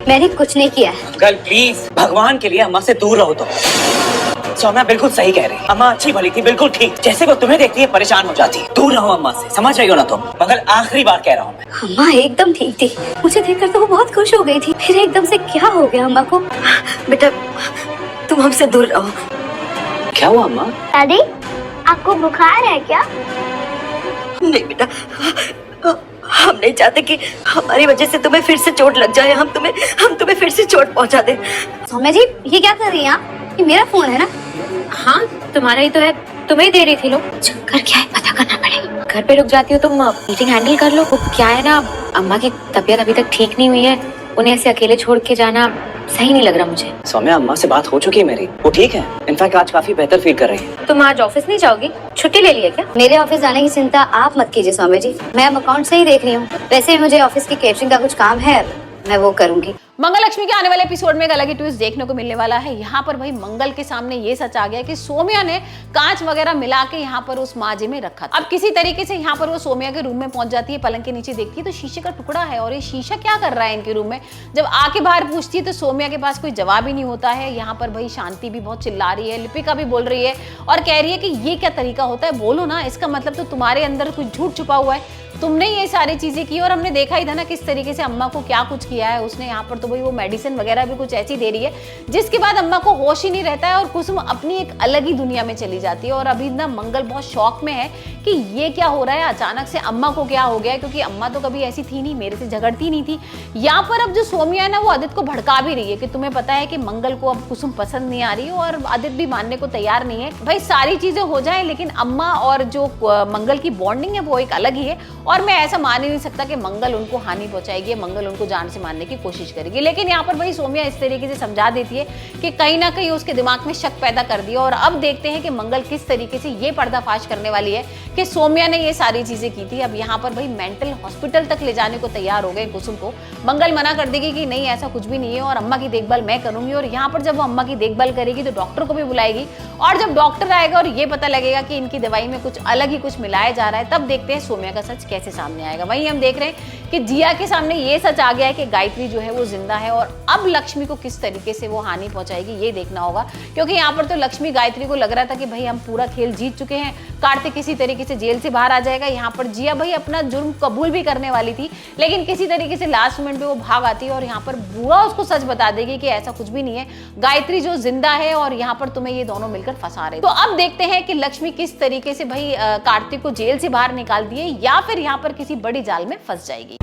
मैंने कुछ नहीं किया है। अंकल प्लीज, भगवान के लिए अम्मा से दूर रहो। तो सौम्या बिल्कुल सही कह रही है। अम्मा अच्छी भली थी, बिल्कुल ठीक। जैसे वो तुम्हें देखती है परेशान हो जाती है। दूर रहो अम्मा से, समझ रही हो ना तुम? मगर आखिरी बार कह रहा हूँ मैं। अम्मा एकदम ठीक थी, मुझे देखकर तो वो बहुत खुश हो गई थी। फिर एकदम से क्या हो गया अम्मा को? बेटा तुम हमसे दूर रहो। क्या हुआ अम्मा? दादी आपको बुखार है क्या? नहीं बेटा, हम नहीं चाहते कि हमारी वजह से तुम्हें फिर से चोट लग जाए। हम तुम्हें फिर से चोट पहुंचा दे। सौम्या जी ये क्या कर रही हैं आप? ये मेरा फोन है ना। हाँ तुम्हारा ही तो है, तुम्हें दे रही थी। लोग चक्कर क्या है पता करना पड़ेगा। घर पे रुक जाती हो तुम, मीटिंग हैंडल कर लो। क्या है ना, अम्मा की तबीयत अभी तक ठीक नहीं हुई है, उन्हें ऐसे अकेले छोड़ के जाना सही नहीं लग रहा मुझे। सौम्या अम्मा से बात हो चुकी है मेरी, वो ठीक है। इनफैक्ट आज काफी बेहतर फील कर रही है। तुम आज ऑफिस नहीं जाओगी? छुट्टी ले ली है क्या? मेरे ऑफिस जाने की चिंता आप मत कीजिए सौम्या जी, मैं अब अकाउंट से ही देख रही हूँ। वैसे भी मुझे ऑफिस की केटरिंग का कुछ काम है, मैं वो करूंगी। मंगल लक्ष्मी के आने वाले एपिसोड में एक अलग ही ट्विस्ट देखने को मिलने वाला है। यहाँ पर भाई मंगल के सामने ये सच आ गया कि सोम्या ने कांच वगैरह मिला के यहाँ पर उस माजे में रखा था। अब किसी तरीके से यहाँ पर वो सोम्या के रूम में पहुंच जाती है, पलंग के नीचे देखती है तो शीशे का टुकड़ा है और ये शीशा क्या कर रहा है इनके रूम में। जब आके बाहर पूछती है तो सोम्या के पास कोई जवाब ही नहीं होता है। यहाँ पर भाई शांति भी बहुत चिल्ला रही है, लिपिका भी बोल रही है और कह रही है कि ये क्या तरीका होता है, बोलो ना, इसका मतलब तो तुम्हारे अंदर कुछ झूठ छुपा हुआ है, तुमने ये सारी चीजें की। और हमने देखा ही था ना किस तरीके से अम्मा को क्या कुछ किया है उसने। यहाँ पर तो भाई वो मेडिसिन वगैरह भी कुछ ऐसी दे रही है जिसके बाद अम्मा को होश ही नहीं रहता है और कुसुम अपनी एक अलग ही दुनिया में चली जाती है। और अभी ना मंगल बहुत शॉक में है कि ये क्या हो रहा है, अचानक से अम्मा को क्या हो गया है, क्योंकि अम्मा तो कभी ऐसी थी नहीं, मेरे से झगड़ती नहीं थी। यहाँ पर अब जो सोम्या है ना वो आदित्य को भड़का भी रही है कि तुम्हें पता है कि मंगल को अब कुसुम पसंद नहीं आ रही है और आदित्य भी मानने को तैयार नहीं है। भाई सारी चीजें हो जाए लेकिन अम्मा और जो मंगल की बॉन्डिंग है वो एक अलग ही है और मैं ऐसा मान ही नहीं सकता कि मंगल उनको हानि पहुंचाएगी, मंगल उनको जान से मारने की कोशिश करेगी। लेकिन यहाँ पर भाई सोम्या इस तरीके से समझा देती है कि कहीं ना कहीं उसके दिमाग में शक पैदा कर दिया। और अब देखते हैं कि मंगल किस तरीके से ये पर्दाफाश करने वाली है कि सोम्या ने ये सारी चीजें की थी। अब यहाँ पर भाई मेंटल हॉस्पिटल तक ले जाने को तैयार हो गए कुसुम को। मंगल मना कर देगी कि नहीं ऐसा कुछ भी नहीं है और अम्मा की देखभाल मैं करूंगी। और यहाँ पर जब वो अम्मा की देखभाल करेगी तो डॉक्टर को भी बुलाएगी और जब डॉक्टर आएगा और ये पता लगेगा कि इनकी दवाई में कुछ अलग ही कुछ मिलाया जा रहा है, तब देखते हैं सोम्या का सच कैसे सामने आएगा। वहीं हम देख रहे हैं कि जिया के सामने ये सच आ गया है कि गायत्री जो है वो जिंदा है और अब लक्ष्मी को किस तरीके से वो हानि पहुंचाएगी ये देखना होगा। क्योंकि यहाँ पर तो लक्ष्मी गायत्री को लग रहा था कि भाई हम पूरा खेल जीत चुके हैं, कार्तिक किसी तरीके से जेल से बाहर आ जाएगा। यहाँ पर जिया भाई अपना जुर्म कबूल भी करने वाली थी लेकिन किसी तरीके से लास्ट मोमेंट पे वो भाग आती है और यहाँ पर बुआ उसको सच बता देगी कि ऐसा कुछ भी नहीं है, गायत्री जो जिंदा है और यहाँ पर तुम्हें ये दोनों मिलकर फंसा रहे। तो अब देखते हैं कि लक्ष्मी किस तरीके से भाई कार्तिक को जेल से बाहर निकाल दिए या फिर यहाँ पर किसी बड़ी जाल में फंस जाएगी।